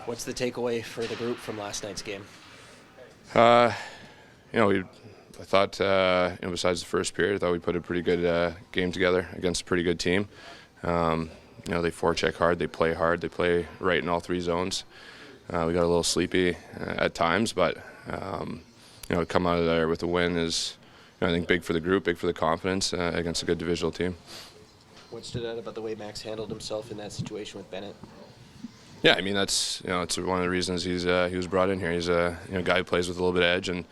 What's the takeaway for the group from last night's game? I thought, besides the first period, I thought we put a pretty good game together against a pretty good team. They forecheck hard, they play right in all three zones. We got a little sleepy at times, but to come out of there with a win is, I think, big for the group, big for the confidence against a good divisional team. What stood out about the way Max handled himself in that situation with Bennett? Yeah, I mean it's one of the reasons he was brought in here. He's a guy who plays with a little bit of edge, and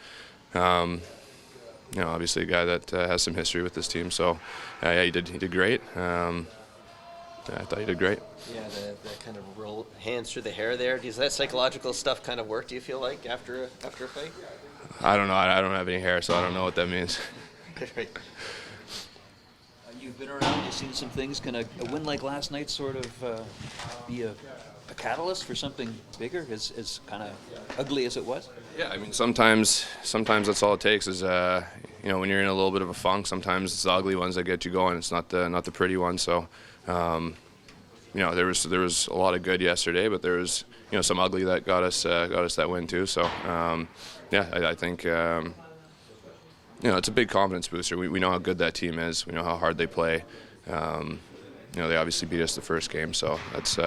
obviously a guy that has some history with this team. So he did great. I thought he did great. Yeah, the kind of roll hands through the hair there. Does that psychological stuff kind of work? Do you feel like after a fight? I don't know. I don't have any hair, so I don't know what that means. You've been around. You've seen some things. Can a win like last night sort of be a catalyst for something bigger, as kind of ugly as it was? Yeah, I mean sometimes that's all it takes is when you're in a little bit of a funk. Sometimes it's the ugly ones that get you going. It's not the pretty ones. So there was a lot of good yesterday, but there was some ugly that got us that win too. So I think it's a big confidence booster. We know how good that team is. We know how hard they play. They obviously beat us the first game, so that's.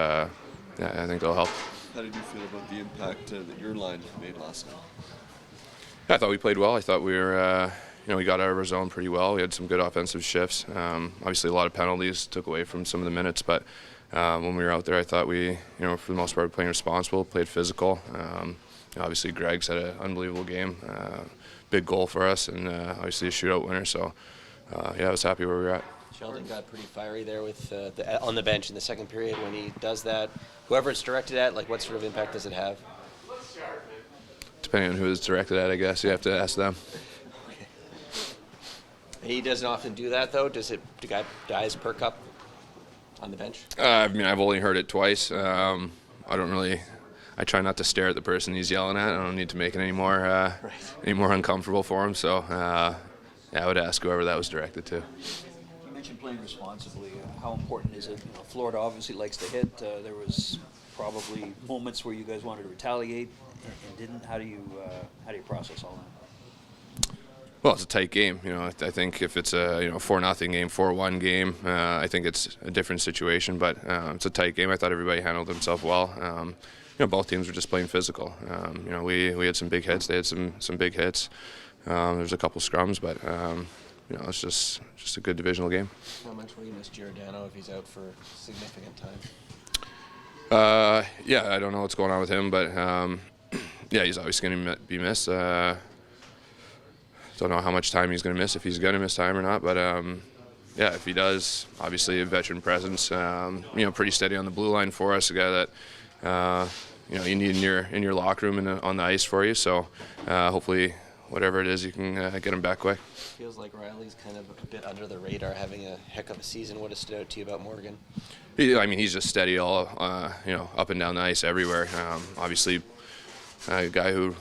I think that'll help. How did you feel about the impact that your line made last night? I thought we played well. I thought we were, we got out of our zone pretty well. We had some good offensive shifts. Obviously, a lot of penalties took away from some of the minutes, but when we were out there, I thought we, for the most part, playing responsible, played physical. Obviously, Greg's had an unbelievable game, big goal for us, and obviously a shootout winner. So, I was happy where we were at. Sheldon got pretty fiery there with on the bench in the second period. When he does that, whoever it's directed at, what sort of impact does it have? Depending on who it's directed at, I guess you have to ask them. Okay. He doesn't often do that, though. Do guys perk up on the bench? I've only heard it twice. I try not to stare at the person he's yelling at. I don't need to make it any more uncomfortable for him. So, I would ask whoever that was directed to. Playing responsibly, how important is it? Florida obviously likes to hit. There was probably moments where you guys wanted to retaliate and didn't. How do you process all that? Well, it's a tight game. I think if it's a 4-0 game, 4-1 game, I think it's a different situation. But it's a tight game. I thought everybody handled themselves well. Both teams were just playing physical. We had some big hits. They had some big hits. There was a couple scrums, but. It's just a good divisional game. How much will you miss Giordano if he's out for significant time? I don't know what's going on with him, but he's obviously going to be missed. Don't know how much time he's going to miss, if he's going to miss time or not, but if he does, obviously a veteran presence, pretty steady on the blue line for us, a guy that you need in your locker room and on the ice for you. So hopefully, whatever it is, you can get him back quick. Feels like Riley's kind of a bit under the radar, having a heck of a season. What has stood out to you about Morgan? He's just steady all, up and down the ice everywhere. Obviously, a guy who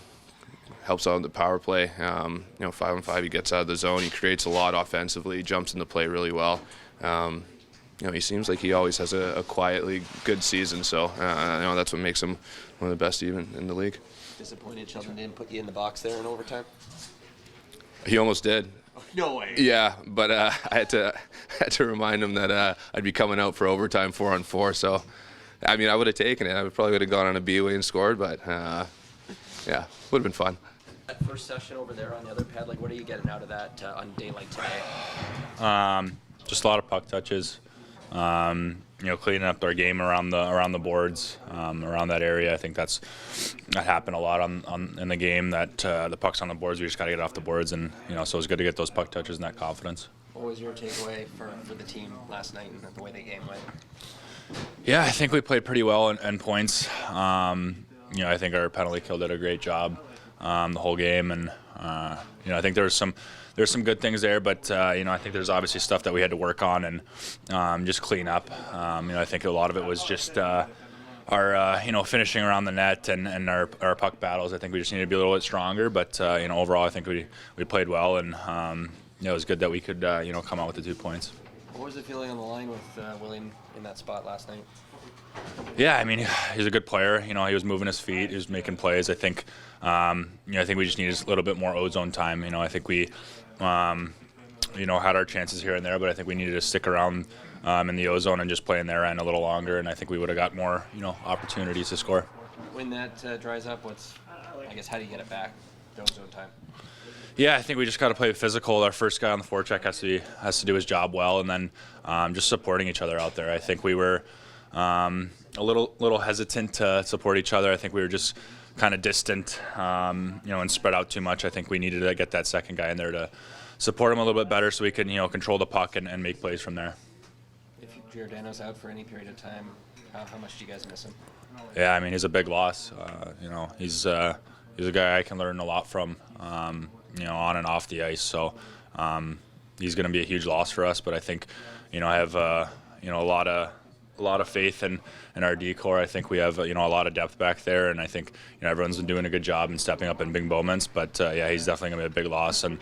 helps out in the power play. 5-on-5, he gets out of the zone. He creates a lot offensively. He jumps into play really well. He seems like he always has a quietly good season. So, that's what makes him one of the best even in the league. Disappointed Sheldon didn't put you in the box there in overtime? He almost did. No way. Yeah, but I had to remind him that I'd be coming out for overtime 4-on-4. So, I would have taken it. I probably would have gone on a B-way and scored, but would have been fun. That first session over there on the other pad, what are you getting out of that on a day like today? Just a lot of puck touches. Cleaning up their game around the boards, around that area. I think that happened a lot in the game. That the pucks on the boards, we just got to get off the boards, and so it's good to get those puck touches and that confidence. What was your takeaway for the team last night and the way the game went? Yeah, I think we played pretty well in points. I think our penalty kill did a great job the whole game, and I think there's some good things there, but I think there's obviously stuff that we had to work on and just clean up. I think a lot of it was just our finishing around the net and our puck battles. I think we just need to be a little bit stronger, but overall I think we played well, and it was good that we could come out with the 2 points. What was the feeling on the line with William in that spot last night? Yeah, I mean, he's a good player. You know, he was moving his feet, he was making plays. I think, I think we just needed a little bit more ozone time. You know, I think we, had our chances here and there, but I think we needed to stick around in the ozone and just play in their end a little longer. And I think we would have got more, opportunities to score. When that dries up, how do you get it back? The ozone time. Yeah, I think we just got to play physical. Our first guy on the forecheck has to do his job well, and then just supporting each other out there. I think we were a little hesitant to support each other. I think we were just kind of distant, and spread out too much. I think we needed to get that second guy in there to support him a little bit better, so we can control the puck and make plays from there. If Giordano's out for any period of time, how much do you guys miss him? Yeah, I mean, he's a big loss. He's a guy I can learn a lot from. On and off the ice. So he's going to be a huge loss for us. But I think, I have a lot of faith in our D-core. I think we have a lot of depth back there, and I think everyone's been doing a good job and stepping up in big moments. But he's definitely going to be a big loss, and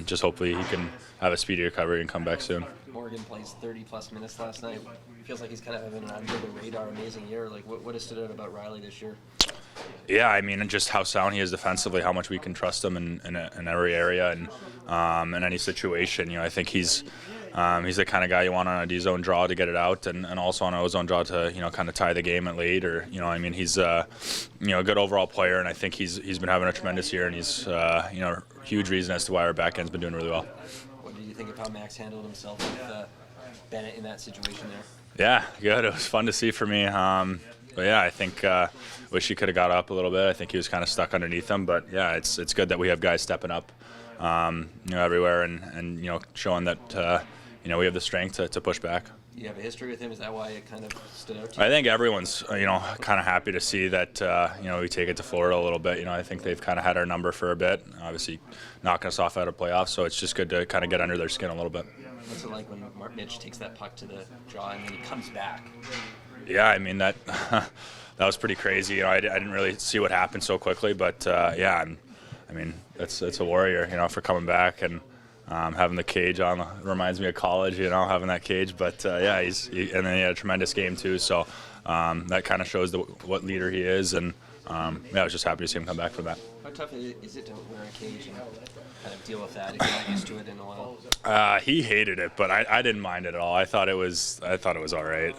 just hopefully he can have a speedy recovery and come back soon. Morgan plays 30-plus minutes last night. Feels like he's kind of having an under-the-radar amazing year. Like, what has stood out about Riley this year? Yeah, I mean, just how sound he is defensively, how much we can trust him in every area and in any situation. I think he's the kind of guy you want on a D-zone draw to get it out, and also on an O-zone draw to kind of tie the game at late. Or he's a good overall player, and I think he's been having a tremendous year, and he's huge reason as to why our back end's been doing really well. What did you think of how Max handled himself with Bennett in that situation there? Yeah, good. It was fun to see for me. But yeah, I think wish he could have got up a little bit. I think he was kind of stuck underneath him. But yeah, it's good that we have guys stepping up, everywhere and showing that we have the strength to push back. You have a history with him. Is that why it kind of stood out to you? I think everyone's kind of happy to see that we take it to Florida a little bit. I think they've kind of had our number for a bit. Obviously, knocking us off out of playoffs, so it's just good to kind of get under their skin a little bit. What's it like when Mitch takes that puck to the jaw and then he comes back? Yeah, I mean that was pretty crazy. I didn't really see what happened so quickly, but it's a warrior, for coming back and having the cage on. Reminds me of college, having that cage. But and then he had a tremendous game too. So that kind of shows what leader he is, and I was just happy to see him come back from that. How tough is it to wear a cage and kind of deal with that if you're not used to it in a while? He hated it, but I didn't mind it at all. I thought it was all right.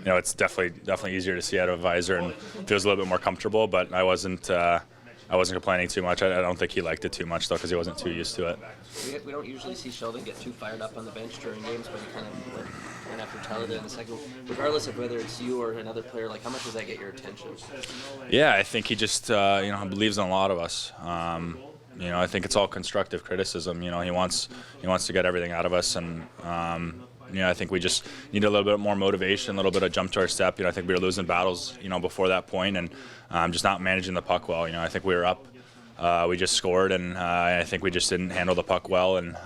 It's definitely easier to see out of a visor and feels a little bit more comfortable. But I wasn't complaining too much. I don't think he liked it too much though, because he wasn't too used to it. We don't usually see Sheldon get too fired up on the bench during games, but he kind of went after Tyler there in the second. Regardless of whether it's you or another player, like how much does that get your attention? Yeah, I think he just believes in a lot of us. I think it's all constructive criticism. He wants to get everything out of us, and I think we just need a little bit more motivation, a little bit of jump to our step. I think we were losing battles, before that point, and just not managing the puck well. I think we were up. We just scored, and I think we just didn't handle the puck well. And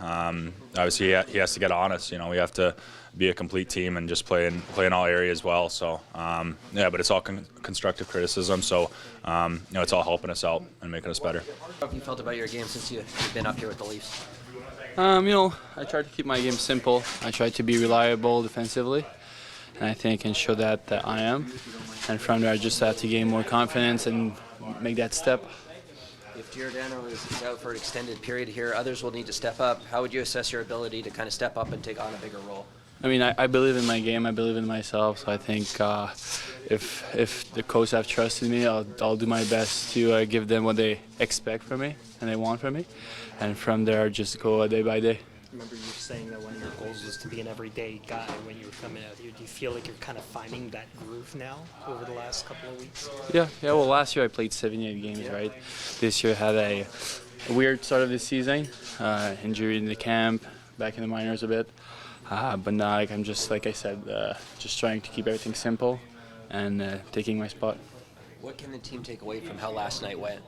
obviously, he has to get on us. We have to be a complete team and just play in all areas well. So but it's all constructive criticism. So it's all helping us out and making us better. How have you felt about your game since you've been up here with the Leafs? I try to keep my game simple. I try to be reliable defensively, and I think I can show that I am. And from there, I just have to gain more confidence and make that step. If Giordano is out for an extended period here, others will need to step up. How would you assess your ability to kind of step up and take on a bigger role? I believe in my game. I believe in myself. So I think if the coach have trusted me, I'll do my best to give them what they expect from me and they want from me. And from there, just go day by day. I remember you saying that one of your goals was to be an everyday guy when you were coming out here. Do you feel like you're kind of finding that groove now over the last couple of weeks? Yeah. Well, last year I played 78 games, right? This year had a weird start of the season, injury in the camp, back in the minors a bit. But now, I'm just, like I said, just trying to keep everything simple and taking my spot. What can the team take away from how last night went?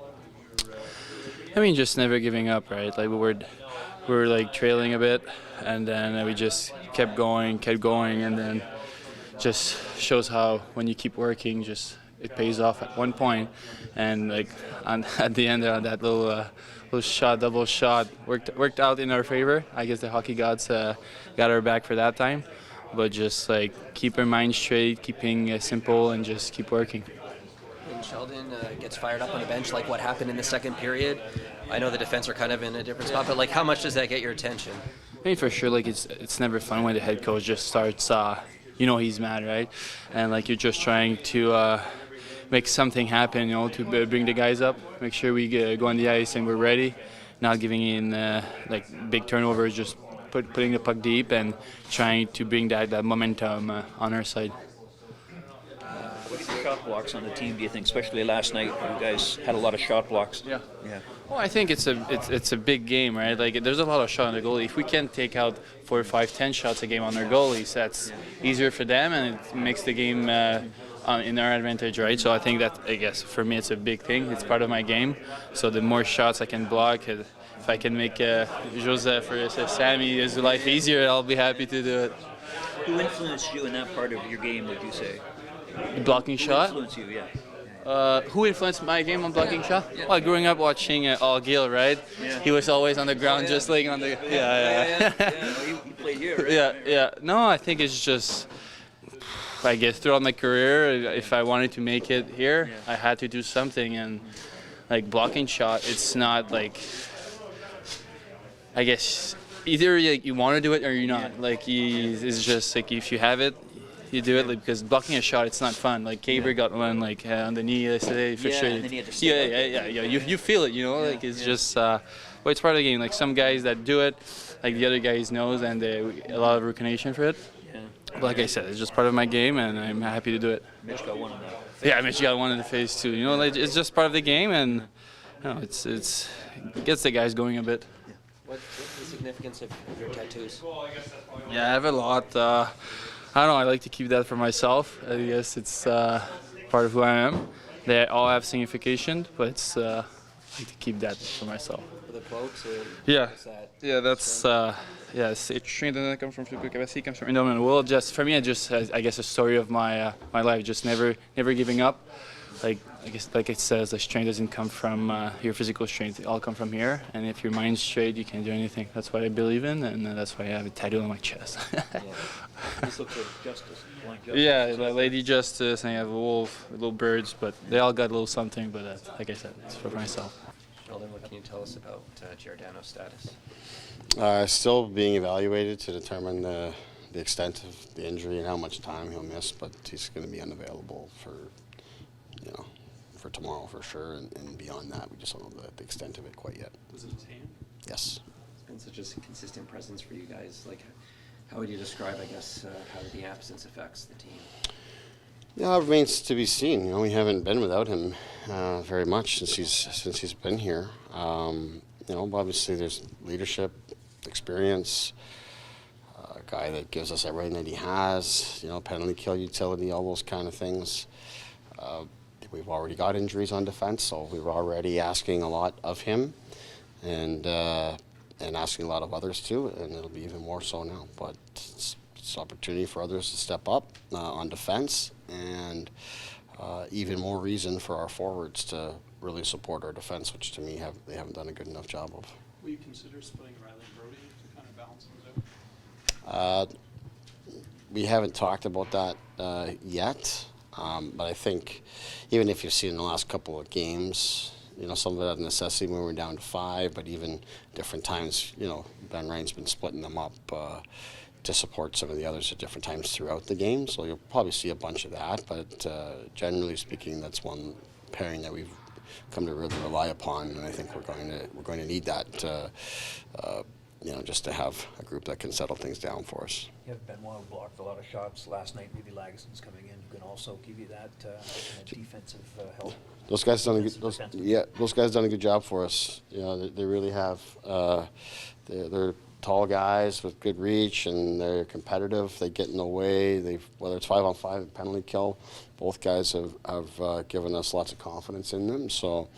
Just never giving up, right? Like we were like trailing a bit, and then we just kept going, and then just shows how when you keep working, just it pays off at one point. And like at the end of that little shot, double shot, worked out in our favor. I guess the hockey gods got our back for that time. but just like keep our mind straight, keeping simple, and just keep working. When Sheldon gets fired up on the bench, like what happened in the second period, I know the defense are kind of in a different spot, but like how much does that get your attention? I mean, for sure, like it's never fun when the head coach just starts, he's mad, right? And like you're just trying to make something happen, to bring the guys up, make sure we go on the ice and we're ready, not giving in like big turnovers, just putting the puck deep and trying to bring that momentum on our side. What are your shot blocks on the team, do you think, especially last night? You guys had a lot of shot blocks. Yeah. Yeah. Well, I think it's a big game, right? Like there's a lot of shot on the goalie. If we can take out 4, 5, 10 shots a game on our goalies, that's easier for them, and it makes the game in our advantage, right? So I think that, I guess, for me, it's a big thing. It's part of my game. So the more shots I can block, if I can make Joseph or Sammy his life easier, I'll be happy to do it. Who influenced you in that part of your game, would you say? The blocking shot? Who influenced you, yeah. Who influenced my game on blocking shot? Well, growing up watching Al Gill, right? Yeah. He was always on the ground, just laying on the. Yeah. Well, you played here, right? Yeah. No, I think it's just, I guess, throughout my career, if I wanted to make it here, I had to do something. And like blocking shot, it's not like, I guess, either like, you want to do it or you're not. Yeah. Like it's just like if you have it, you do it, like, because blocking a shot, it's not fun. Like Kaber got one like on the knee yesterday for sure. And then he had to stay Yeah. You feel it, like it's just. Well, it's part of the game. Like some guys that do it, like the other guys knows, and a lot of recognition for it. Yeah. But like I said, it's just part of my game, and I'm happy to do it. Mitch got one in that. Yeah, Mitch got one in the face too. Like it's just part of the game, and it gets the guys going a bit. What's the significance of your tattoos? Yeah, I have a lot. I don't know. I like to keep that for myself. I guess it's part of who I am. They all have signification, but I like to keep that for myself. For the quotes? Yeah. Is that That's it's strength that comes from physical capacity, comes from indomitable will. Just for me, I guess a story of my life. Just never giving up. Like I guess like it says, the strength doesn't come from your physical strength. It all come from here. And if your mind's straight, you can do anything. That's what I believe in, and that's why I have a tattoo on my chest. This looks like justice, blind justice. Yeah, like Lady Justice, and I have a wolf, little birds, but they all got a little something. But like I said, it's for myself. Sheldon, what can you tell us about Giordano's status? Still being evaluated to determine the extent of the injury and how much time he'll miss, but he's going to be unavailable for tomorrow for sure, and beyond that, we just don't know the extent of it quite yet. Was it his hand? Yes. It's been such a consistent presence for you guys. Like, how would you describe, I guess, how the absence affects the team? Yeah, it remains to be seen. We haven't been without him very much since he's been here. Obviously there's leadership, experience, a guy that gives us everything that he has. Penalty kill utility, all those kind of things. We've already got injuries on defense, so we were already asking a lot of him, and asking a lot of others too, and it'll be even more so now. But it's an opportunity for others to step up on defense, and even more reason for our forwards to really support our defense, which to me they haven't done a good enough job of. Will you consider splitting Riley and Brody to kind of balance things out? We haven't talked about that yet. But I think even if you've seen in the last couple of games, some of it out of necessity when we're down to 5, but even different times, Ben Ryan's been splitting them up to support some of the others at different times throughout the game. So you'll probably see a bunch of that, but generally speaking, that's one pairing that we've come to really rely upon, and I think we're going to need that. Just to have a group that can settle things down for us. You have Benoit, who blocked a lot of shots last night. Maybe Laguson's coming in, who can also give you that defensive help. Those guys done a good job for us. They really have. They're tall guys with good reach, and they're competitive. They get in the way. Whether it's 5-on-5 penalty kill, both guys have given us lots of confidence in them. So.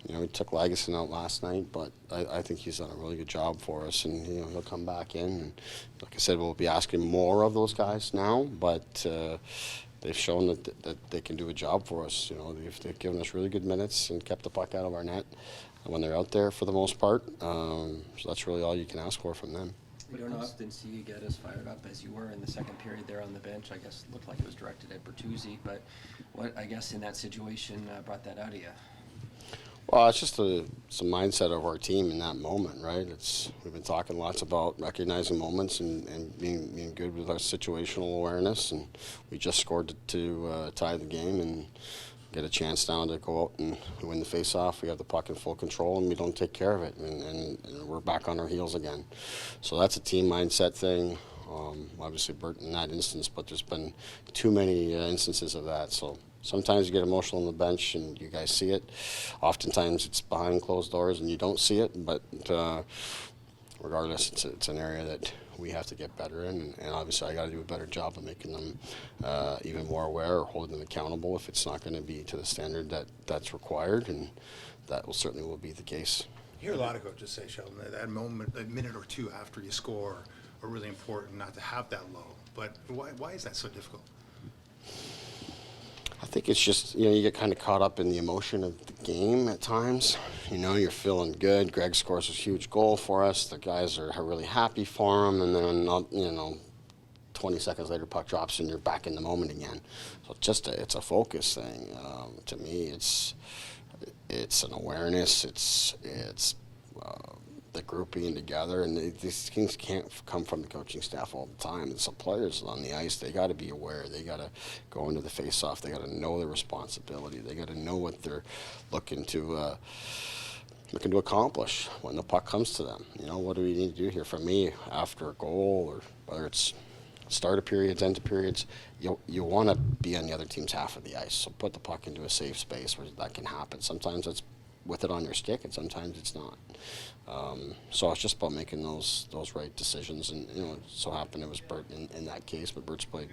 We took Laguson out last night, but I think he's done a really good job for us, and he'll come back in. And like I said, we'll be asking more of those guys now, but they've shown that they can do a job for us. They've given us really good minutes and kept the puck out of our net when they're out there for the most part. So that's really all you can ask for from them. We don't often see you get as fired up as you were in the second period there on the bench. I guess it looked like it was directed at Bertuzzi, but what, I guess, in that situation brought that out of you? Well, it's just it's a mindset of our team in that moment, right? We've been talking lots about recognizing moments and being good with our situational awareness, and we just scored to tie the game and get a chance now to go out and win the face-off. We have the puck in full control, and we don't take care of it, and we're back on our heels again. So that's a team mindset thing. Obviously, Bert in that instance, but there's been too many instances of that. So sometimes you get emotional on the bench, and you guys see it. Oftentimes, it's behind closed doors, and you don't see it. But regardless, it's an area that we have to get better in, and obviously I got to do a better job of making them even more aware or holding them accountable if it's not going to be to the standard that's required, and that certainly will be the case. You hear a lot of coaches say, Sheldon, that moment, a minute or two after you score are really important not to have that low. But why is that so difficult? I think it's just, you get kind of caught up in the emotion of the game at times. You're feeling good. Greg scores a huge goal for us. The guys are really happy for him. And then, 20 seconds later, puck drops and you're back in the moment again. So it's a focus thing. To me, it's an awareness. It's the group being together, and these things can't come from the coaching staff all the time. It's the players on the ice. They got to be aware. They got to go into the face-off. They got to know their responsibility. They got to know what they're looking to accomplish when the puck comes to them. What do we need to do here? For me, after a goal, or whether it's start of periods, end of periods, you want to be on the other team's half of the ice. So put the puck into a safe space where that can happen. Sometimes it's with it on your stick, and sometimes it's not. So it's just about making those right decisions. And it so happened it was Bert in that case, but Bert's played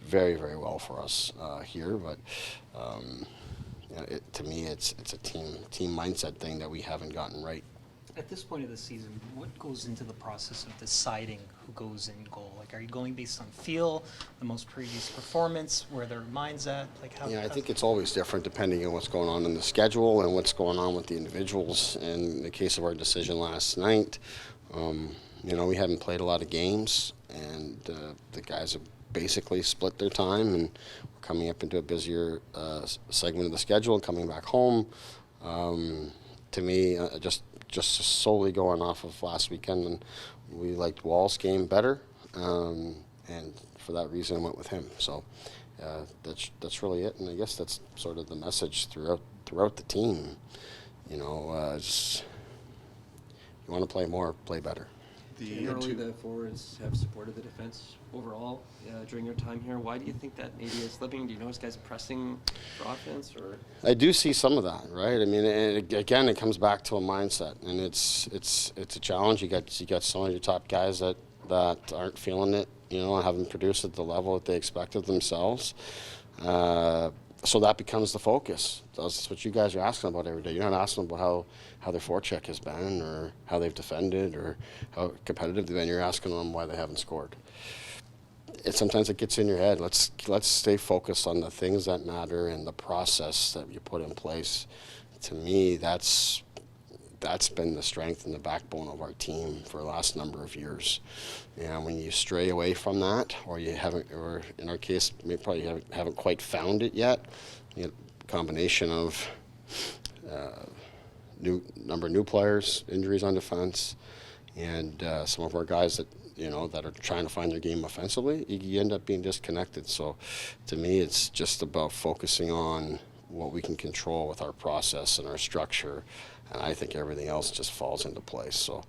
very, very well for us here. But to me, it's a team mindset thing that we haven't gotten right. At this point of the season, what goes into the process of deciding who goes in goal? Like, are you going based on feel, the most previous performance, where their mind's at? Like, how? I think it's always different depending on what's going on in the schedule and what's going on with the individuals. In the case of our decision last night, we haven't played a lot of games, and the guys have basically split their time, and we're coming up into a busier segment of the schedule and coming back home. To me, just solely going off of last weekend, and we liked Wall's game better, and for that reason went with him. So that's really it, and I guess that's sort of the message throughout the team. Just, you want to play more, play better. Generally, the forwards have supported the defense overall during your time here. Why do you think that maybe is slipping? Do you notice guys pressing for offense, or? I do see some of that, right? I mean, again, it comes back to a mindset, and it's a challenge. You got some of your top guys that aren't feeling it, and haven't produced at the level that they expect of themselves. So that becomes the focus. That's what you guys are asking about every day. You're not asking about how their forecheck has been, or how they've defended, or how competitive they've been. You're asking them why they haven't scored. Sometimes it gets in your head. Let's stay focused on the things that matter and the process that you put in place. To me, that's been the strength and the backbone of our team for the last number of years. And when you stray away from that, or you haven't, or in our case, maybe probably haven't quite found it yet, combination of new players, injuries on defense, and some of our guys that are trying to find their game offensively, you end up being disconnected. So to me, it's just about focusing on what we can control with our process and our structure, and I think everything else just falls into place. So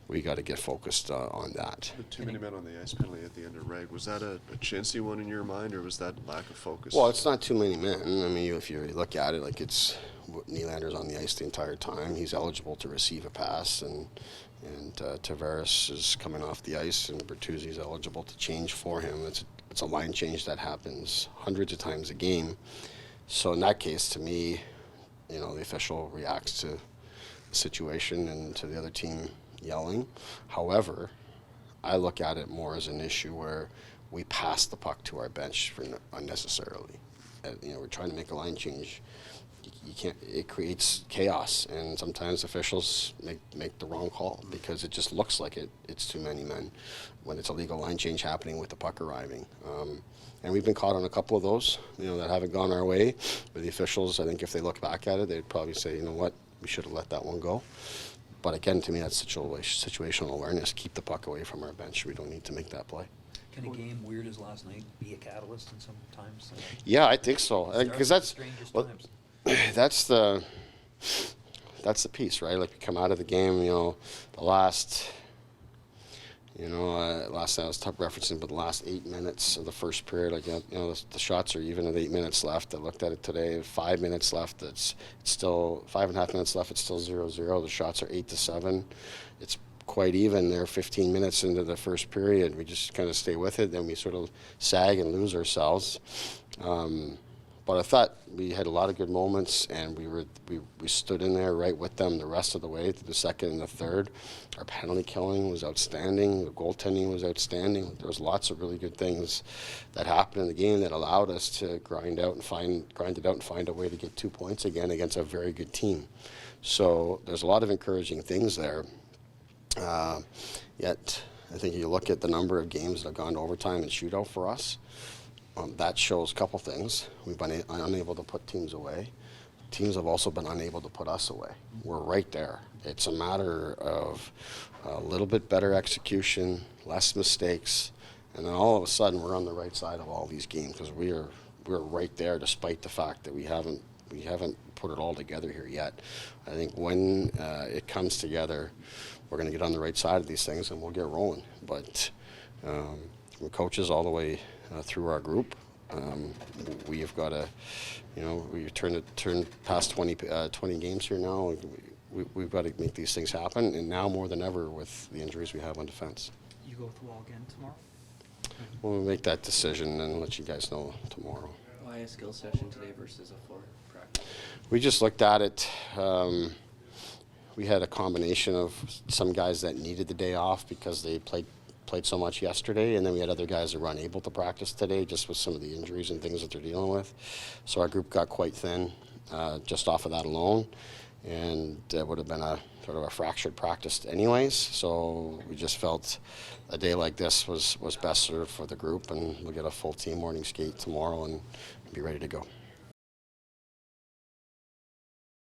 we got to get focused on that. The too many men on the ice penalty at the end of reg, was that a chintzy one in your mind, or was that lack of focus? Well, it's not too many men. I mean, if you look at it, like, it's Nylander's on the ice the entire time. He's eligible to receive a pass, and Tavares is coming off the ice, and Bertuzzi's eligible to change for him. It's a line change that happens hundreds of times a game. So in that case, to me, the official reacts to the situation and to the other team yelling. However, I look at it more as an issue where we pass the puck to our bench unnecessarily. we're trying to make a line change. You can't. It creates chaos, and sometimes officials make the wrong call because it just looks like it's too many men when it's a legal line change happening with the puck arriving. And we've been caught on a couple of those, that haven't gone our way. But the officials, I think, if they look back at it, they'd probably say, you know what, we should have let that one go. But again, to me, that's situational awareness. Keep the puck away from our bench. We don't need to make that play. Can a game weird as last night be a catalyst in some times? Yeah, I think so. Because that's Times. that's the piece, right? Like we come out of the game, the last. Last time I was tough referencing, but the last 8 minutes of the first period, the shots are even at 8 minutes left. I looked at it today. 5 minutes left. It's still 5.5 minutes left. It's still 0-0. The shots are 8-7. It's quite even there. 15 minutes into the first period, we just kind of stay with it. Then we sort of sag and lose ourselves. But I thought we had a lot of good moments, and we stood in there right with them the rest of the way through the second and the third. Our penalty killing was outstanding. The goaltending was outstanding. There was lots of really good things that happened in the game that allowed us to grind it out and find a way to get 2 points again against a very good team. So there's a lot of encouraging things there. Yet I think you look at the number of games that have gone to overtime and shootout for us. That shows a couple things. We've been unable to put teams away. Teams have also been unable to put us away. We're right there. It's a matter of a little bit better execution, less mistakes, and then all of a sudden we're on the right side of all these games because we're right there despite the fact that we haven't put it all together here yet. I think when it comes together, we're going to get on the right side of these things and we'll get rolling. But from coaches all the way through our group, we've got to, we turn past 20 games here now. We've got to make these things happen, and now more than ever with the injuries we have on defense. You go with the wall again tomorrow? We'll make that decision and let you guys know tomorrow. Why a skill session today versus a floor practice? We just looked at it. We had a combination of some guys that needed the day off because they played so much yesterday, and then we had other guys that were unable to practice today just with some of the injuries and things that they're dealing with. So our group got quite thin just off of that alone, and it would have been a sort of a fractured practice anyways. So we just felt a day like this was best served for the group, and we'll get a full team morning skate tomorrow and be ready to go.